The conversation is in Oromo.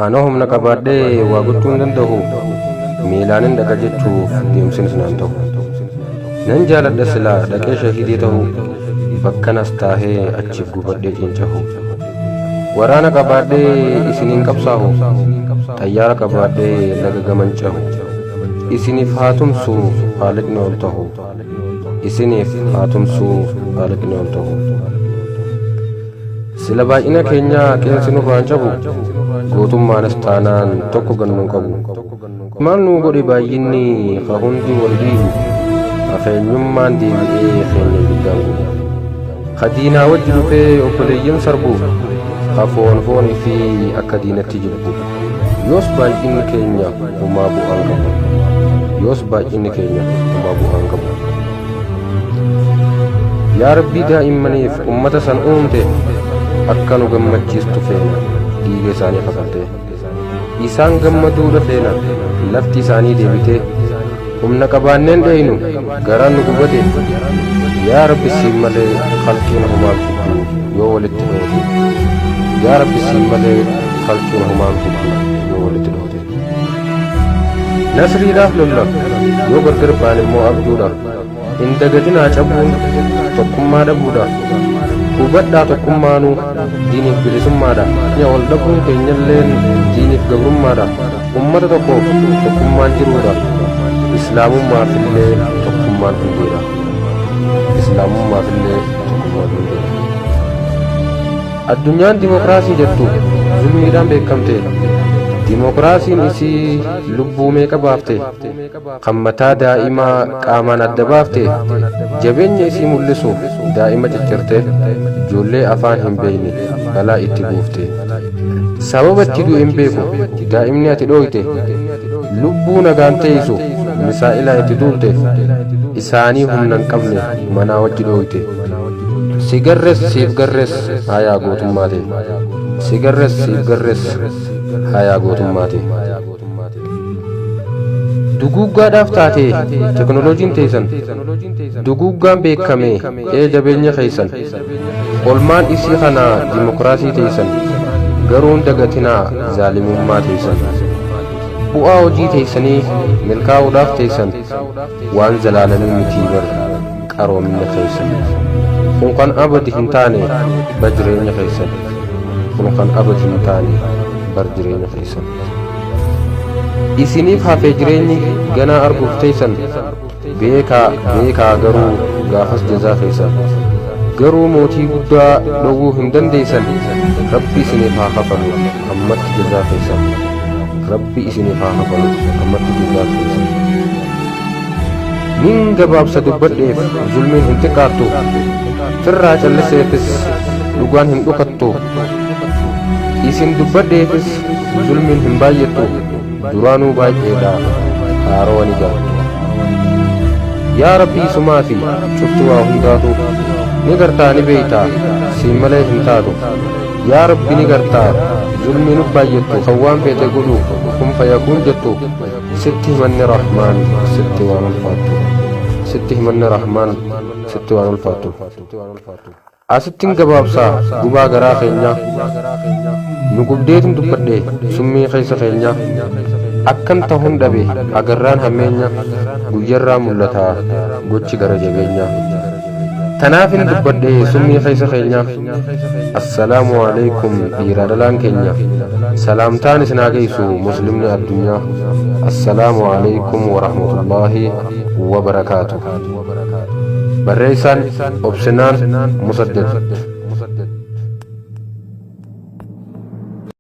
Aanoo humna qabaadhee waa gochuu hin danda'u. Miilaanin dhaqa jechuuf deemsinis naan ta'u. Nan jaaladha silaa dhaqee shahiidii ta'u. Bakkanas taahee achiif gubadhee ciincahu. Waraana qabaadhee isiniin qabsaahu. Xayyaara qabaadhee laga gaman cahu. Isiniif haa tumsu haaliqni ol ta'u. Isiniif haa tumsu haaliqni ol ta'u. Sila baay'ina keenya qeensi nurraan cabu. Gootummaanis taanaan tokko gannuun qabu. Maal nuu godhe baay'inni haa hundi wal dhiibu. Hafeenyummaan deebi'ee keenya ibiddaan gubu. Hadiinaa wajji dhufee obboleeyyan sarbu. Hafoon foonii fi akka diinatti jibbu. Yoos baay'inni keenya humaa bu'aan qabu. Yoos baay'inni keenya humaa bu'aan qabu. Yaa Rabbii daa'immaniif ummata san uumte akka nu gammachiistu feena dhiiga isaanii kafalte. Isaan gammaduudha feena lafti isaanii deebite. Humna qabaanneen dheeynu garaan nu gubate. Yaa Rabbi siin malee khalqiin humaan fiddu yoo walitti dhoote. Yaa Rabbi siin malee khalqiin humaan fiddu yoo walitti dhoote. Nasriidhaaf lolla yoo gargar baan immoo abjuudha. Hin dagatinaa cabuun tokkummaa dhabuudha. Hubadhaa tokkummaanuu diiniif bilisummaadha. Ol dhabuun keenyalleen diiniif gabrummaadha. Ummata tokkoof tokkummaan jiruudha. Islaamummaafillee tokkummaan hundeedha. Islaamummaafillee tokkummaan hundeedha. Addunyaan dimokiraasii jettu zulmiidhaan beekamte. Dimokiraasiin isii lubbuu meeqa baafte. Kan mataa daa'imaa qaamaan adda baafte. Jabeenya isii mul'isuuf daa'ima ciccirte. Ijoollee afaan hin beekne balaa itti buufte. Sababa itti du'e hin beeku daa'imni ati dhooyte. Lubbuu nagaan teessu misaa'ilaa itti duulte. Isaanii humna hin qabne manaa wajji dhooyte. Si garres siif garres hayaa gootummaate. Si garres siif garres hayaa gootummaate. Duguuggaadhaaf taate teknooloojiin teessan. Duguuggaan beekame jabeenya keeysan. Olmaan isii kana dimokiraasii teessan. Garuun dagatinaa zaalimummaa teessan. Bu'aa hojii teessanii milkaa'uudhaaf teessan. Waan zalaalamii mitii bar qaroomina keeysan. Kun kan abadi hin taane bar jireenya keeysan. Kun kan abadi hin taane bar jireenya keeysan. Isiniif hafee jireenyi ganaa arguuf teessan. Beekaa garuu gaafas jazaa keeysan. Garuu mootii guddaa dhowwuu hin dandeessan. Rabbi isiniif haa hafalu ammatti jazaa keeysan. Rabbi isiniif haa hafalu ammatti jazaa keeysan. Nin gabaabsa dubbadheef zulmiin hin xiqqaattu. Firraa calliseefis dhugaan hin dhukattu. Isin dubbadheefis zulmiin hin baay'attu. Duraanuu baay'eedha haaroo ni galtu. Yaa Rabbi isumaa fi cufti waa hundaatu. Ni gartaa ni beeytaa siin malee hin taatu. Yaa Rabbi ni gartaa zulmii nu baay'attu. Kan waan feete godhuuf kun fayyakuun jettu. Sitti himanni Rahmaan sitti waan ulfaattu. Sitti himanni Rahmaan sitti waan ulfaattu. Asittiin gabaabsaa gubaa garaa keenya. Nu gubdeetin dubbadhe summii keessa keenya. Akkan ta'uun dhabe agarraan hammeenya. Guyyarraa mul'ataa gochi gara jabeenya. Tanaafin dubbadhe summii keessa keenya. Assalaamu alaykum dhiiraa dhalaan keenya. Salaamtaan isin haa geessu muslimni addunyaa. Assalaamu alaykum wa rahmatullaahi wa barakaatuh. Barreessaan Obsinaan Musaddad.